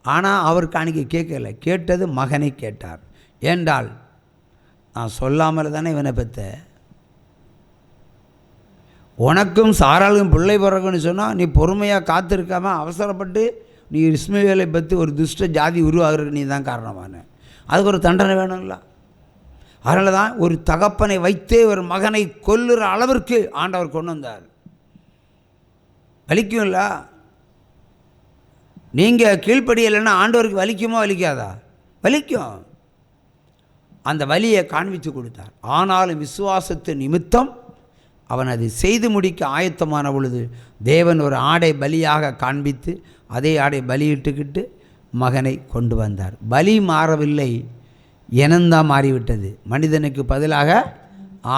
ஆனால் அவர் காணிக்கை கேட்கல, கேட்டது மகனை கேட்டார். ஏண்டால் நான் சொல்லாமல் தானே இவனை பெற்ற, உனக்கும் சாராளுக்கும் பிள்ளை பிறகுன்னு சொன்னால் நீ பொறுமையாக காத்திருக்காம அவசரப்பட்டு நீ இஸ்மவேலை பற்றி ஒரு துஷ்ட ஜாதி உருவாகிறதுக்கு நீ தான் காரணமான, அதுக்கு ஒரு தண்டனை வேணும்ல. அதனால தான் ஒரு தகப்பனை வைத்தே ஒரு மகனை கொல்லுற அளவிற்கு ஆண்டவர் கொண்டு வந்தார். வலிக்கும்ல, நீங்கள் கீழ்ப்படியலைன்னா ஆண்டவருக்கு வலிக்குமா வலிக்காதா? வலிக்கும். அந்த வலியை காண்பித்து கொடுத்தார். ஆனாலும் விசுவாசத்து நிமித்தம் அவன் அதை செய்து முடிக்க ஆயத்தமான பொழுது தேவன் ஒரு ஆடை பலியாக காண்பித்து அதே ஆடை பலியிட்டுக்கிட்டு மகனை கொண்டு வந்தார். பலி மாறவில்லை, இனந்தான் மாறிவிட்டது. மனிதனுக்கு பதிலாக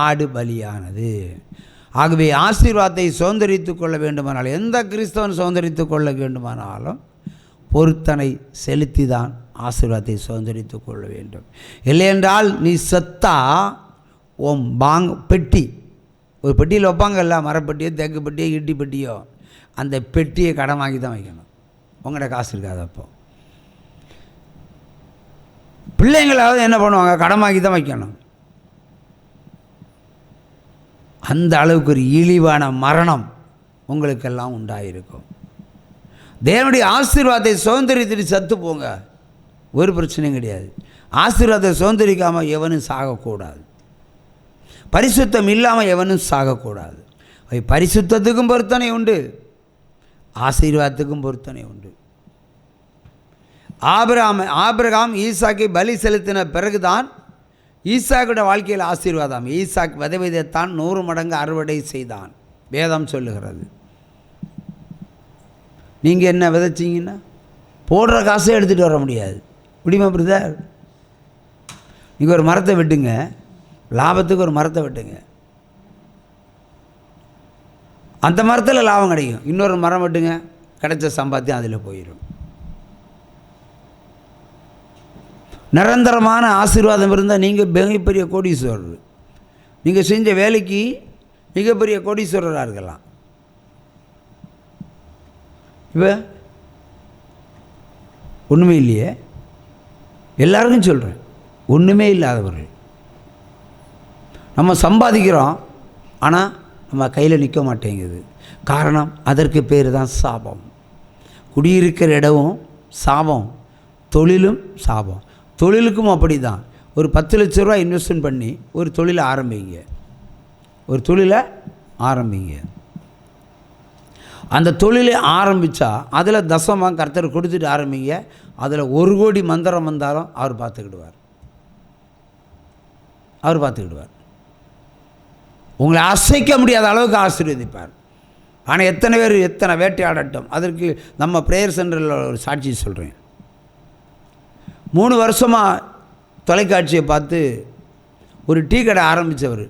ஆடு பலியானது. ஆகவே ஆசீர்வாதத்தை சுதந்திரித்து கொள்ள வேண்டுமானால், எந்த கிறிஸ்தவன் சுதந்திரித்து கொள்ள வேண்டுமானாலும் பொருத்தனை செலுத்தி தான் ஆசீர்வாதத்தை சுதந்திரித்து கொள்ள வேண்டும். இல்லையென்றால் நீ செத்தா உன் பெட்டி, ஒரு பெட்டியில் வைப்பாங்கல்ல, மரப்பெட்டியோ தேக்கு பெட்டியோ ஈட்டி பெட்டியோ, அந்த பெட்டியை கடன் வாங்கி தான் வைக்கணும். உங்கள்கிட்ட காசு இருக்காது. அப்போ பிள்ளைங்களாவது என்ன பண்ணுவாங்க? கடன் வாங்கி தான் வைக்கணும். அந்த அளவுக்கு ஒரு இழிவான மரணம் உங்களுக்கெல்லாம் உண்டாயிருக்கும். தேவனுடைய ஆசீர்வாதத்தை சுதந்திரித்துட்டு சத்து போங்க, ஒரு பிரச்சனையும் கிடையாது. ஆசீர்வாதத்தை சுதந்திரிக்காமல் எவனும் சாகக்கூடாது. பரிசுத்தம் இல்லாமல் எவனும் சாகக்கூடாது. பரிசுத்தத்துக்கும் பொருத்தனை உண்டு, ஆசீர்வாதத்துக்கும் பொருத்தனை உண்டு. ஆபிரகாம் ஈசாக்கை பலி செலுத்தின பிறகுதான் ஈசாக்குடைய வாழ்க்கையில் ஆசீர்வாதம். ஈசாக் விதைத்தான் 100 மடங்கு அறுவடை செய்தான், வேதம் சொல்லுகிறது. நீங்கள் என்ன விதைச்சிங்கன்னா போடுற காசை எடுத்துகிட்டு வர முடியாது, முடியுமா பிரதர்? நீங்கள் ஒரு மரத்தை வெட்டுங்க, லாபத்துக்கு ஒரு மரத்தை வெட்டுங்க, அந்த மரத்தில் லாபம் கிடைக்கும். இன்னொரு மரம் வெட்டுங்க, கிடைச்ச சம்பாத்தியம் அதில் போயிடும். நிரந்தரமான ஆசீர்வாதம் இருந்தால் நீங்கள் மிகப்பெரிய கோடீஸ்வரர். நீங்கள் செஞ்ச வேலைக்கு மிகப்பெரிய கோடீஸ்வரராக இருக்கலாம். இப்போ ஒன்றுமே இல்லையே, எல்லாருக்கும் சொல்கிறேன், ஒன்றுமே இல்லாதவர்கள். நம்ம சம்பாதிக்கிறோம், ஆனால் நம்ம கையில் நிற்க மாட்டேங்குது. காரணம், அதற்கு பேர் தான் சாபம். குடியிருக்கிற இடமும் சாபம், தொழிலும் சாபம். தொழிலுக்கும் அப்படி தான். ஒரு 10 லட்ச ரூபா இன்வெஸ்ட்மெண்ட் பண்ணி ஒரு தொழிலை ஆரம்பிங்க, ஒரு தொழிலை ஆரம்பிங்க. அந்த தொழிலை ஆரம்பித்தா அதில் தசமாக கர்த்தர் கொடுத்துட்டு ஆரம்பிங்க. அதில் 1 கோடி மந்திரம் வந்தாலும் அவர் பார்த்துக்கிடுவார், அவர் பார்த்துக்கிடுவார். உங்களை அசைக்க முடியாத அளவுக்கு ஆசீர்வதிப்பார். ஆனால் எத்தனை பேர் எத்தனை வேட்டையாடட்டும். அதற்கு நம்ம ப்ரேயர் சென்டரில் ஒரு சாட்சி சொல்கிறேன். 3 வருஷமாக தொலைக்காட்சியை பார்த்து ஒரு டீ கடை ஆரம்பித்தவர்,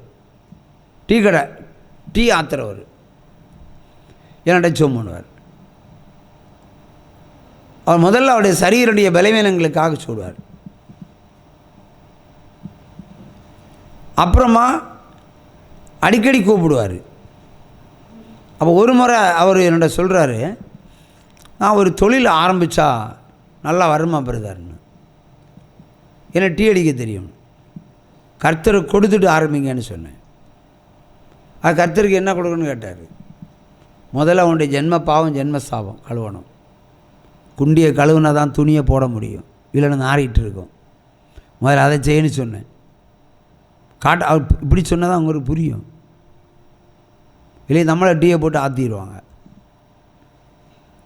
டீ ஆத்துறவர் என்னோட சோம்புவார். அவர் முதல்ல அவருடைய சரீரடைய பலவீனங்களுக்காக சொல்வார். அப்புறமா அடிக்கடி கூப்பிடுவார். அப்போ ஒரு முறை அவர் என்னோட சொல்கிறாரு, நான் ஒரு தொழில் ஆரம்பித்தா நல்லா வருமா பிரதர்னு. ஏன்னா டீ அடிக்க தெரியும், கர்த்தரை கொடுத்துட்டு ஆரம்பிங்கன்னு சொன்னேன். அது கர்த்தருக்கு என்ன கொடுக்கணும்னு கேட்டார். முதல்ல அவனுடைய ஜென்ம பாவம் ஜென்ம சாபம் கழுவணும். குண்டியை கழுவுனா தான் துணியை போட முடியும், இல்லைன்னு நாறிட்டு இருக்கும். முதல்ல அதை செய்யணும்னு சொன்னேன். அவர் இப்படி சொன்னால் தான் அவங்களுக்கு புரியும், இல்லை நம்மளை டீயை போட்டு ஆற்றிடுவாங்க.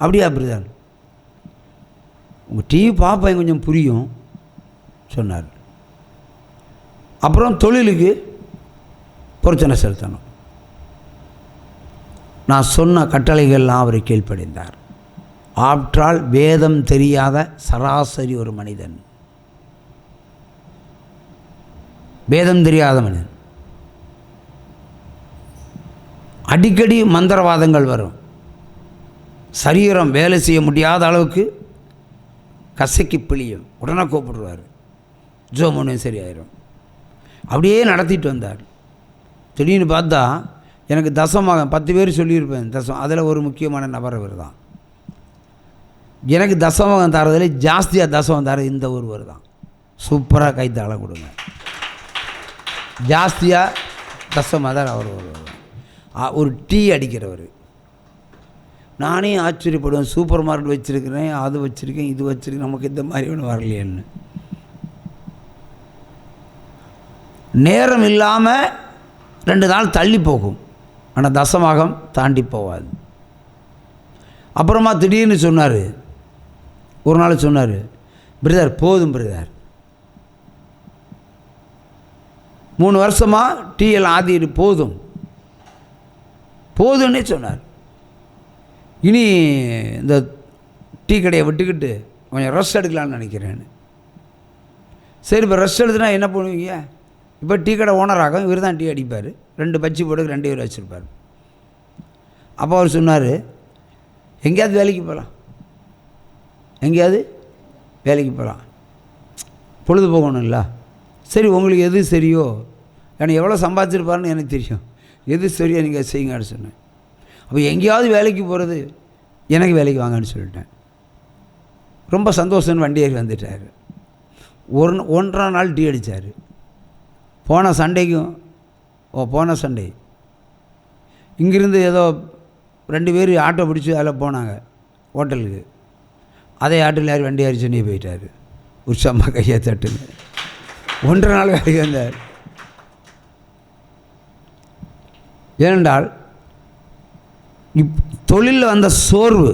அப்படியா பிரதர்? உங்கள் டீ பார்ப்பேன் கொஞ்சம் புரியும் சொன்னார். அப்புறம் தொழிலுக்கு பொருத்தனை செலுத்தணும். நான் சொன்ன கட்டளைகள்லாம் அவர் கீழ்ப்படிந்தார். ஆற்றால் வேதம் தெரியாத சராசரி ஒரு மனிதன், வேதம் தெரியாத மனிதன். அடிக்கடி மந்திரவாதங்கள் வரும். சரீரம் வேலை செய்ய முடியாத அளவுக்கு கசக்கி பிழியும். உடனே கூப்பிடுவார், ஜோமனு சரியாயிரும். அப்படியே நடத்திட்டு வந்தார். திடீர்னு பார்த்தா எனக்கு தசமாக 10 பேர் சொல்லியிருப்பேன் தசம், அதில் ஒரு முக்கியமான நபர் அவர் தான். எனக்கு தசமம் தரதில் ஜாஸ்தியாக தசமம் தர இந்த ஒருவர் தான். சூப்பராக கைத்தாள கொடுங்க. ஜாஸ்தியாக தசமம் தான் அவர் ஒரு டீ அடிக்கிறவர். நானே ஆச்சரியப்படுவேன், சூப்பர் மார்க்கெட் வச்சுருக்கிறேன், அது வச்சுருக்கேன், இது வச்சுருக்கேன், நமக்கு இந்த மாதிரி ஒன்று வரலையேன்னு. நேரம் இல்லாமல் 2 நாள் தள்ளி போகும், ஆனால் தசமாகம் தாண்டி போகாது. அப்புறமா திடீர்னு சொன்னார், ஒரு நாள் சொன்னார், பிரதர் போதும் பிரதர், 3 வருஷமாக டீ எல்லாம் ஆதிட்டு போதும்னே சொன்னார். இனி இந்த டீ கடையை விட்டுக்கிட்டு கொஞ்சம் ரெஸ்ட் எடுக்கலான்னு நினைக்கிறேன்னு. சரி, இப்போ ரெஸ்ட் எடுத்துனா என்ன பண்ணுவீங்க? இப்போ டீ கடை ஓனராகும், இவர் தான் டீ அடிப்பார், 2 பஜ்ஜி போட்டு 2 பேர் வச்சுருப்பார். அப்போ அவர் சொன்னார், எங்கேயாவது வேலைக்கு போகலாம், எங்கேயாவது வேலைக்கு போகலாம், பொழுது போகணும்ல. சரி, உங்களுக்கு எது சரியோ, எனக்கு எவ்வளோ சம்பாதிச்சிருப்பாருன்னு எனக்கு தெரியும், எது சரியோ நீங்கள் செய்யுங்கன்னு சொன்னேன். அப்போ எங்கேயாவது வேலைக்கு போகிறது, எனக்கு வேலைக்கு வாங்கன்னு சொல்லிட்டேன். ரொம்ப சந்தோஷம்னு வண்டி ஏறி வந்துட்டார். 1.5 நாள் டீ அடித்தார். போன சண்டே இங்கேருந்து ஏதோ 2 பேர் ஆட்டோ பிடிச்சி அதில் போனாங்க ஹோட்டலுக்கு. அதே ஆட்டோவில் யார் வண்டி ஏறி சென்னை போயிட்டார். உற்சாகமாக கையை தட்டுங்க. 1.5 நாள் வேலைக்கு வந்தார். ஏனென்றால் தொழிலில் வந்த சோர்வு.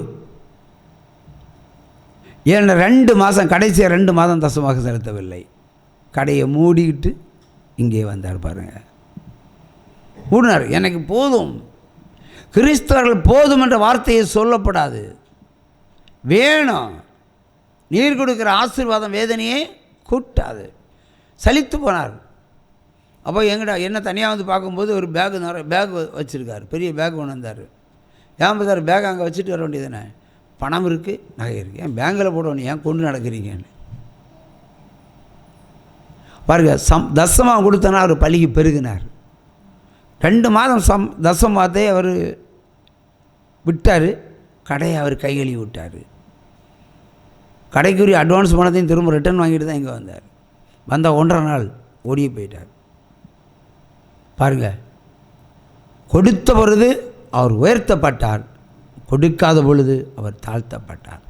ஏன்னா 2 மாதம், கடைசியாக 2 மாதம் தசமாக செலுத்தவில்லை. கடையை மூடிக்கிட்டு இங்கே வந்தார் பாருங்கள். மூடினார். எனக்கு போதும், கிறிஸ்தவர்கள் போதும் என்ற வார்த்தையை சொல்லப்படாது, வேணும். நீர் கொடுக்குற ஆசீர்வாதம் வேதனையே கூட்டாது. சலித்து போனார். அப்போ என்ன தனியாக வந்து பார்க்கும்போது ஒரு பேக் வச்சுருக்கார், பெரிய பேக் கொண்டு வந்தார். ஏன் சார் பேக் அங்கே வச்சுட்டு வர வேண்டியதுதானே, பணம் இருக்குது, நகை இருக்குது, ஏன் பேங்கில் போடணும், ஏன் கொண்டு நடக்கிறீங்கன்னு பாருங்க. தசமாக கொடுத்தனா அவர் பள்ளிக்கு பெருகினார். 2 மாதம் தசமாகத்தை அவர் விட்டார். கடையை அவர் கைகழி விட்டார். கடைக்குரிய அட்வான்ஸ் பணத்தையும் திரும்ப ரிட்டர்ன் வாங்கிட்டு தான் இங்கே வந்தார். வந்த 1.5 நாள் ஓடியே போயிட்டார். பாருங்கள், கொடுத்த பொழுது அவர் உயர்த்தப்பட்டார், கொடுக்காத பொழுது அவர் தாழ்த்தப்பட்டார்.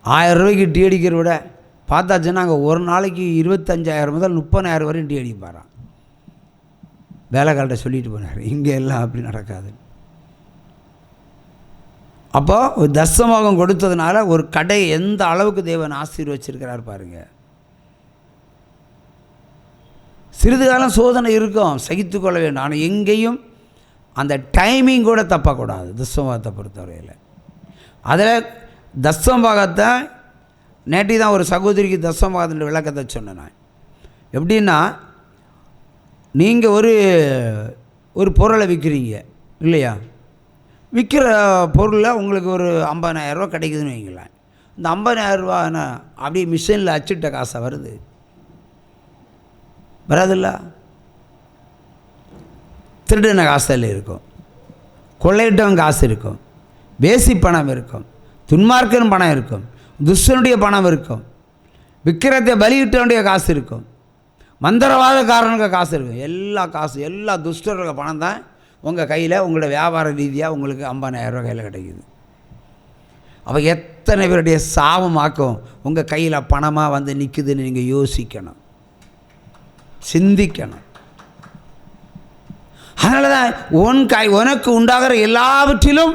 1000 ரூபாய்க்கு டீ அடிக்கிறத விட பார்த்தாச்சுன்னா அங்கே ஒரு நாளைக்கு 25,000 முதல் 30,000 வரையும் டீ அடிப்பாராம். வேலைக்காரர்கிட்ட சொல்லிட்டு போனார், இங்கே எல்லாம் அப்படி நடக்காது. அப்போ ஒரு தசமகம் கொடுத்ததுனால ஒரு கடை எந்த அளவுக்கு தேவன் ஆசீர்வச்சிருக்கிறார் பாருங்கள். சிறிது காலம் சோதனை இருக்கும், சகித்து கொள்ள வேண்டும். ஆனால் எங்கேயும் அந்த டைமிங் கூட தப்பக்கூடாது தசமபாகத்தை பொறுத்தவரையில். அதில் தசமபாகத்தை நேற்று தான் ஒரு சகோதரிக்கு தசமபாகத்தின் விளக்கத்தை சொன்னேன் நான். எப்படின்னா, நீங்கள் ஒரு பொருளை விற்கிறீங்க இல்லையா, விற்கிற பொருளில் உங்களுக்கு ஒரு 50,000 ரூபா கிடைக்குதுன்னு வைங்களேன். இந்த 50,000 ரூபா அப்படியே மிஷினில் அச்சிட்ட காசை வருது, வராதில்ல. திருடின காசில் இருக்கும், கொள்ளையிட்டவன் காசு இருக்கும், வேசி பணம் இருக்கும், துன்மார்க்கன் பணம் இருக்கும், துஷ்டனுடைய பணம் இருக்கும், விக்கிரத்தை பலியிட்டவனுடைய காசு இருக்கும், மந்திரவாதக்காரனுக்கு காசு இருக்கும். எல்லா துஷ்டர்களுக்கு பணம் தான் உங்கள் கையில், உங்களோட வியாபார ரீதியாக உங்களுக்கு 50,000 ரூபா கையில் கிடைக்குது. அப்போ எத்தனை பேருடைய சாபமாக்கும் உங்கள் கையில் பணமாக வந்து நிற்குதுன்னு நீங்கள் யோசிக்கணும், சிந்திக்கணும். அதனால தான் உனக்கு உண்டாகிற எல்லாவற்றிலும்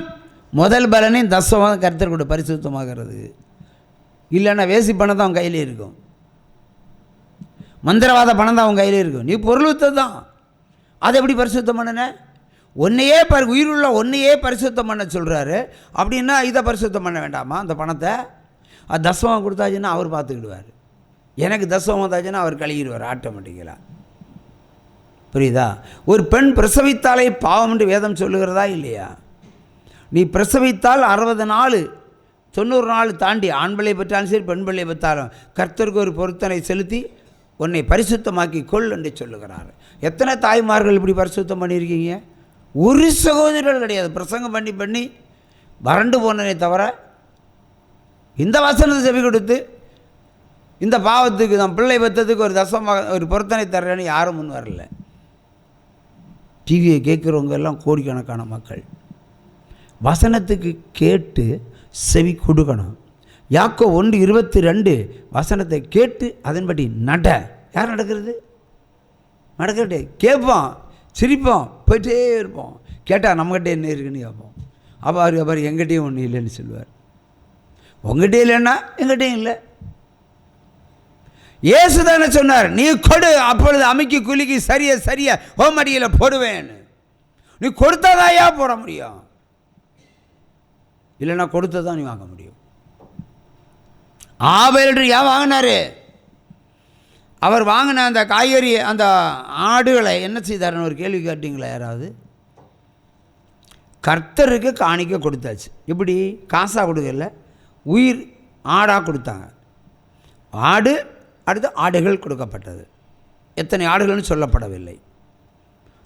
முதல் பலனை தசமாக கர்த்தர் கூட பரிசுத்தமாகிறது. இல்லைன்னா வேசி பணம் தான் அவன் கையில் இருக்கும், மந்திரவாத பணம் தான் அவன் கையில் இருக்கும். நீ பொருளுத்த தான், அதை எப்படி பரிசுத்தம் பண்ணன? ஒன்றையே உயிருள்ள ஒன்றையே பரிசுத்தம் பண்ண சொல்கிறாரு. அப்படின்னா இதை பரிசுத்தம் பண்ண வேண்டாமா? அந்த பணத்தை அது தசமம் கொடுத்தாச்சுன்னா அவர் பார்த்துக்கிடுவார். எனக்கு தசமம் வந்தாச்சுன்னா அவர் கழுகிடுவார் ஆட்டோமேட்டிக்கலாக. புரியுதா? ஒரு பெண் பிரசவித்தாலே பாவம் என்று வேதம் சொல்லுகிறதா இல்லையா? நீ பிரசவித்தால் 60 நாள் 90 நாள் தாண்டி ஆண் பிள்ளை பெற்றாலும் சரி பெண் பிள்ளை பெற்றாலும் கர்த்தருக்கு ஒரு பொருத்தனை செலுத்தி உன்னை பரிசுத்தமாக்கி கொள் என்று சொல்லுகிறார். எத்தனை தாய்மார்கள் இப்படி பரிசுத்தம் பண்ணியிருக்கீங்க? ஒரு சகோதரர்கள் கிடையாது. பிரசங்கம் பண்ணி வறண்டு போனதை தவிர இந்த வசனத்தை செவி கொடுத்து இந்த பாவத்துக்கு தான் பிள்ளை பெற்றதுக்கு ஒரு ஒரு பொருத்தனை தர்றேன்னு யாரும் முன் வரல. டிவியை கேட்குறவங்க எல்லாம் கோடிக்கணக்கான மக்கள். வசனத்துக்கு கேட்டு செவி கொடுக்கணும். யாக்கோபு 1:22 வசனத்தை கேட்டு அதன்படி நட. யார் நடக்கிறது? நடக்கட்டே கேட்போம், சிரிப்போம், போயிட்டே இருப்போம். கேட்டால் நம்மகிட்ட என்ன இருக்குன்னு கேட்போம். அப்போ அவர் எங்கிட்டையும் ஒன்றும் இல்லைன்னு சொல்லுவார். உங்ககிட்டே இல்லைன்னா எங்கிட்டையும் இல்லை. இயேசு தானே சொன்னார், நீ கொடு, அப்பொழுது அமைக்கி குலுக்கி சரிய ஹோமடியில் போடுவேன். நீ கொடுத்தாதாயா போட முடியும், இல்லைன்னா கொடுத்ததான் நீ வாங்க முடியும். ஆபேல் ஏன் வாங்கினாரு? அவர் வாங்கின அந்த காய்கறி அந்த ஆடுகளை என்ன செய்தாருன்னு ஒரு கேள்வி கேட்டீங்களா யாராவது? கர்த்தருக்கு காணிக்க கொடுத்தாச்சு. இப்படி காசாக கொடுக்கல, உயிர் ஆடாக கொடுத்தாங்க. ஆடு, அடுத்து ஆடுகள் கொடுக்கப்பட்டது. எத்தனை ஆடுகள்னு சொல்லப்படவில்லை.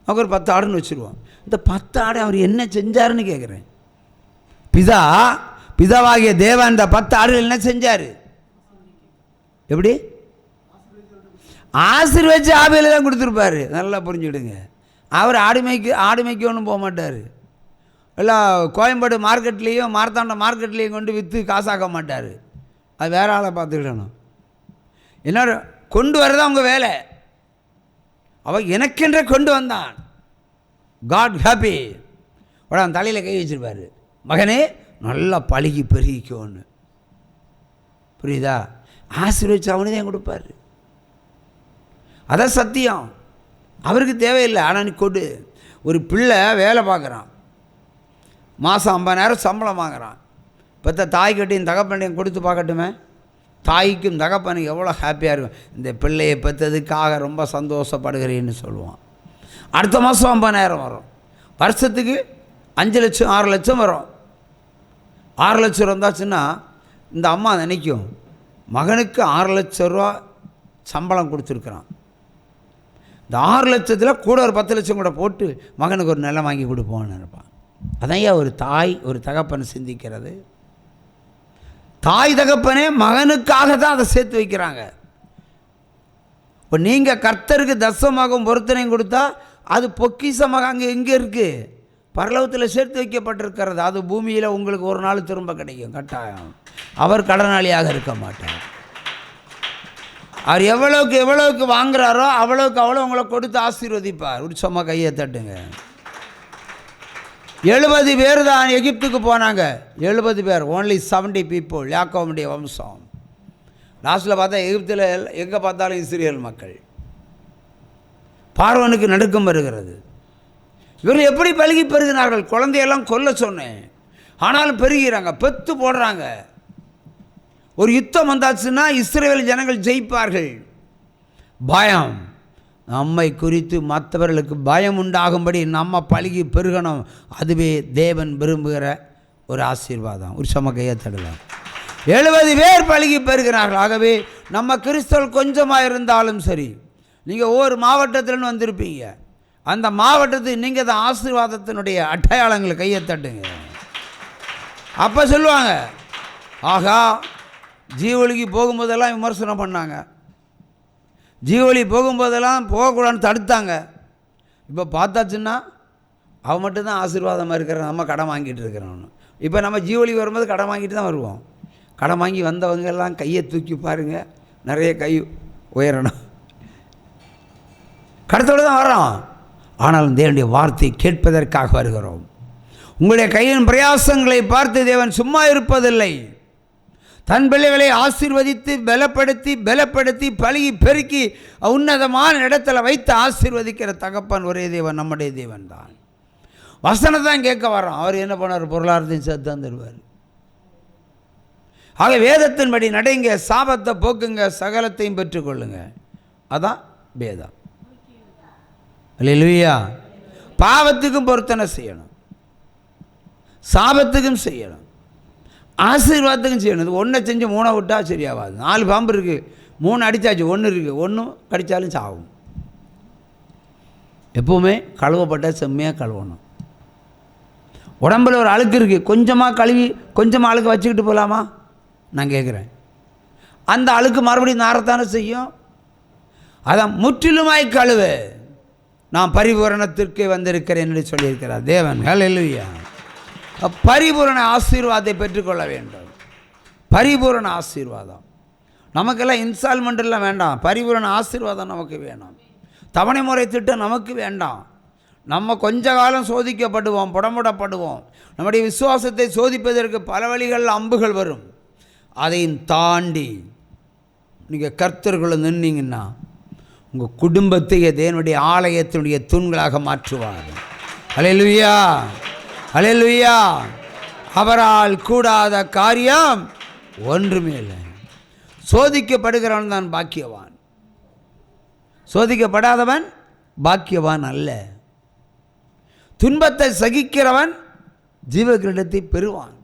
அவர் 10 ஆடுன்னு வச்சுருவோம். இந்த 10 ஆடு அவர் என்ன செஞ்சாருன்னு கேட்குறேன். பிதாவாகிய தேவன் இந்த 10 ஆடுகள் என்ன செஞ்சார்? எப்படி ஆசீர்வதிச்சு ஆபேல் தான் கொடுத்துருப்பாரு. நல்லா புரிஞ்சுக்கிடுங்க. அவர் ஆடு மேய்க்க ஒன்றும் போக மாட்டார். எல்லாம் கோயம்பேடு மார்க்கெட்லேயும் மார்த்தாண்ட மார்க்கெட்லேயும் கொண்டு விற்று காசாக்க மாட்டார். அது வேற ஆளை பார்த்துக்கிடணும். என்ன கொண்டு வரதான் அவங்க வேலை. அவன் எனக்கென்ற கொண்டு வந்தான். Got happy. அவன் தலையில் கை வச்சிருப்பார், மகனே நல்லா பழகி பெருகிக்கோன்னு. புரியுதா? ஆசீர்வதிச்சு அவனு தான் கொடுப்பார். அதான் சத்தியம். அவருக்கு தேவையில்லை, ஆனால் நீ கொடு. ஒரு பிள்ளை வேலை பார்க்குறான், மாதம் 50,000 சம்பளம் வாங்குறான். இப்போ தாய்கிட்டையும் தகப்பனையும் கொடுத்து பார்க்கட்டுமே. தாய்க்கும் தகப்பனுக்கு எவ்வளோ ஹாப்பியாக இருக்கும். இந்த பிள்ளையை பெற்றதுக்காக ரொம்ப சந்தோஷப்படுகிறேன்னு சொல்லுவான். அடுத்த மாதம் 50,000 வரும். வருஷத்துக்கு 5 லட்சம் 6 லட்சம் வரும். 6 லட்சம் வந்தாச்சுன்னா இந்த அம்மா நினைக்கும், மகனுக்கு 6 லட்சம் ரூபா சம்பளம் கொடுத்துருக்குறான், இந்த 6 லட்சத்தில் கூட ஒரு 10 லட்சம் கூட போட்டு மகனுக்கு ஒரு நிலம் வாங்கி கொடுப்போம்னு நினைப்பான். அதையா ஒரு தாய் ஒரு தகப்பன் சிந்திக்கிறது. தாய் தகப்பனே மகனுக்காக தான் அதை சேர்த்து வைக்கிறாங்க. இப்போ நீங்கள் கர்த்தருக்கு தசமாகவும் பொருத்தனையும் கொடுத்தா அது பொக்கிஷமாக அங்கே எங்கே இருக்குது? பரலோகத்தில் சேர்த்து வைக்கப்பட்டிருக்கிறது. அது பூமியில் உங்களுக்கு ஒரு நாள் திரும்ப கிடைக்கும் கட்டாயம். அவர் கடனாளியாக இருக்க மாட்டார். அவர் எவ்வளவுக்கு வாங்குறாரோ அவ்வளோக்கு உங்களை கொடுத்து ஆசீர்வதிப்பார். உற்சமாக கையை தட்டுங்க. 70 பேர் தான் எகிப்துக்கு போனாங்க. 70 பேர், ஓன்லி 70 பீப்புள். யாக்கோபுடைய வம்சம். லாஸ்ட்டில் பார்த்தா எகிப்தில் எங்கே பார்த்தாலும் இஸ்ரேல் மக்கள். பார்வோனுக்கு நடுக்கம் வருகிறது. இவர்கள் எப்படி பழகி பெருகினார்கள்? குழந்தையெல்லாம் கொல்ல சொன்னேன், ஆனாலும் பெருகிறாங்க, பெத்து போடுறாங்க. ஒரு யுத்தம் வந்தாச்சுன்னா இஸ்ரேல் ஜனங்கள் ஜெயிப்பார்கள். பயம், நம்மை குறித்து மற்றவர்களுக்கு பயம் உண்டாகும்படி நம்ம பழகி பெருகணும். அதுவே தேவன் விரும்புகிற ஒரு ஆசீர்வாதம். ஒரு சமக்கையை தடலாம். 70 பேர் பழகி பெறுகிறார்கள். ஆகவே நம்ம கிறிஸ்தவர்கள் கொஞ்சமாக இருந்தாலும் சரி, நீங்கள் ஒவ்வொரு மாவட்டத்திலும் வந்திருப்பீங்க. அந்த மாவட்டத்துக்கு நீங்கள் தான் ஆசீர்வாதத்தினுடைய அடையாளங்களை கையை தட்டுங்க. அப்போ சொல்லுவாங்க, ஆகா ஜீவொலிக்கு போகும்போதெல்லாம் விமர்சனம் பண்ணாங்க, ஜீவொலி போகும்போதெல்லாம் போகக்கூடாதுன்னு தடுத்தாங்க. இப்போ பார்த்தாச்சுன்னா அவன் மட்டும்தான் ஆசீர்வாதமாக இருக்கிறான், நம்ம கடன் வாங்கிட்டு இருக்கிறோன்னு. இப்போ நம்ம ஜீவொலி வரும்போது கடன் வாங்கிட்டு தான் வருவோம். கடன் வாங்கி வந்தவங்க எல்லாம் கையை தூக்கி பாருங்கள், நிறைய கை உயரணும். கடத்தோடு தான் வரோம், ஆனாலும் தேவனுடைய வார்த்தையை கேட்பதற்காக வருகிறோம். உங்களுடைய கையின் பிரயாசங்களை பார்த்து தேவன் சும்மா இருப்பதில்லை. தன் பிள்ளைகளை ஆசீர்வதித்து பலப்படுத்தி பழகி பெருக்கி உன்னதமான இடத்துல வைத்து ஆசீர்வதிக்கிற தகப்பன் ஒரே தேவன், நம்முடைய தேவன் தான். வசனத்தான் கேட்க வரோம். அவர் என்ன பண்ணார்? பொருளாதாரத்தையும் சேர்த்து தந்துடுவார். ஆக வேதத்தின்படி நடைங்க, சாபத்தை போக்குங்க, சகலத்தையும் பெற்றுக்கொள்ளுங்க. அதான் வேதம். அல்லேலூயா. பாவத்துக்கும் பொருத்தனை செய்யணும், சாபத்துக்கும் செய்யணும், ஆசீர்வாதத்துக்கும் செய்யணும். இது ஒன்றை செஞ்சு 3 விட்டால் சரியாகாது. 4 பாம்பு இருக்குது, 3 அடித்தாச்சு, 1 இருக்குது, 1 கடித்தாலும் சாகும். எப்போவுமே கழுவப்பட்ட செம்மையாக கழுவணும். உடம்பில் ஒரு அழுக்கு இருக்குது, கொஞ்சமாக கழுவி கொஞ்சமாக அழுக்கு வச்சுக்கிட்டு போகலாமா? நான் கேட்குறேன். அந்த அழுக்கு மறுபடியும் நாரத்தானே செய்யும். அதான் முற்றிலுமாய் கழுவு, நான் பரிபூரணத்திற்கு வந்திருக்கிறேன் என்று சொல்லியிருக்கிறார் தேவன். ஹல்லேலூயா. பரிபூரண ஆசீர்வாதத்தை பெற்றுக்கொள்ள வேண்டும். பரிபூரண ஆசீர்வாதம் நமக்கெல்லாம் இன்ஸ்டால்மெண்ட்டெல்லாம் வேண்டாம். பரிபூரண ஆசீர்வாதம் நமக்கு வேணும். தவணை முறை திட்டம் நமக்கு வேண்டாம். நம்ம கொஞ்ச காலம் சோதிக்கப்படுவோம், புடமுடப்படுவோம். நம்முடைய விசுவாசத்தை சோதிப்பதற்கு பல வழிகளில் அம்புகள் வரும். அதையும் தாண்டி நீங்கள் கர்த்தர்களை நின்னீங்கன்னா உங்கள் குடும்பத்தையே தேவனுடைய ஆலயத்தினுடைய தூண்களாக மாற்றுவார். ஹல்லேலூயா, ஹல்லேலூயா. அவரால் கூடாத காரியம் ஒன்றுமே இல்லை. சோதிக்கப்படுகிறவன் தான் பாக்கியவான், சோதிக்கப்படாதவன் பாக்கியவான் அல்ல. துன்பத்தை சகிக்கிறவன் ஜீவகிரீடத்தை பெறுவான்.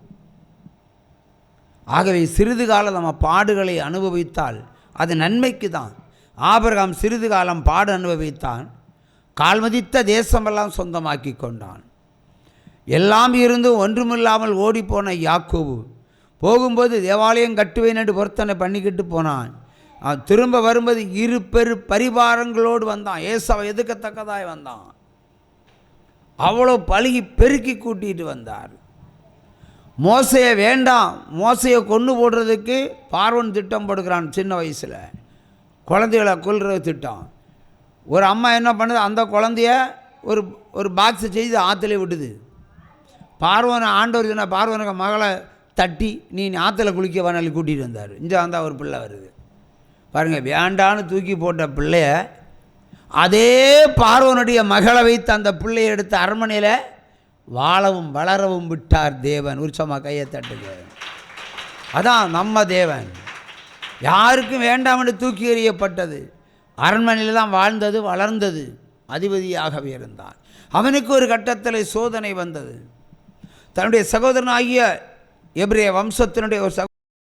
ஆகவே சிறிது காலம் நம்ம பாடுகளை அனுபவித்தால் அது நன்மைக்கு தான். ஆபிரகாம் சிறிது காலம் பாடு அனுபவித்தான், கால்மதித்த தேசமெல்லாம் சொந்தமாக்கி கொண்டான். எல்லாம் இருந்தும் ஒன்றுமில்லாமல் ஓடிப்போன யாக்கோபு போகும்போது தேவாலயம் கட்டுவேன் என்று பொருத்தனை பண்ணிக்கிட்டு போனான். அவன் திரும்ப வரும்போது 2 பெரு பரிவாரங்களோடு வந்தான். ஏசாவை எதுக்கத்தக்கதாய் வந்தான். அவ்வளோ பழுகி பெருக்கி கூட்டிகிட்டு வந்தார். மோசையை வேண்டாம், மோசையை கொண்டு போடுறதுக்கு பார்வன் திட்டம் போடுகிறான். சின்ன வயசில் குழந்தைகளை கொல்றது திட்டம். ஒரு அம்மா என்ன பண்ணுது, அந்த குழந்தைய ஒரு பாக்ஸை செய்து ஆற்றுல விட்டுது. பார்வனை ஆண்டவர் சொன்ன பார்வனுக்கு மகளை தட்டி நீ ஆற்றுல குளிக்க வேணாலும் கூட்டிகிட்டு வந்தார். இங்கே வந்தால் ஒரு பிள்ளை வருது பாருங்கள். வேண்டான்னு தூக்கி போட்ட பிள்ளைய அதே பார்வனுடைய மகளை வைத்து அந்த பிள்ளையை எடுத்து அரண்மனையில் வாழவும் வளரவும் விட்டார் தேவன். உற்சவமாக கையை தட்டுங்க. அதான் நம்ம தேவன். யாருக்கும் வேண்டாம் என்று தூக்கி எறியப்பட்டது. அரண்மனையில் தான் வாழ்ந்தது, வளர்ந்தது, அதிபதியாகவே இருந்தான். அவனுக்கு ஒரு கட்டத்தில் சோதனை வந்தது. தன்னுடைய சகோதரனாகிய எபிரேய வம்சத்தினுடைய ஒரு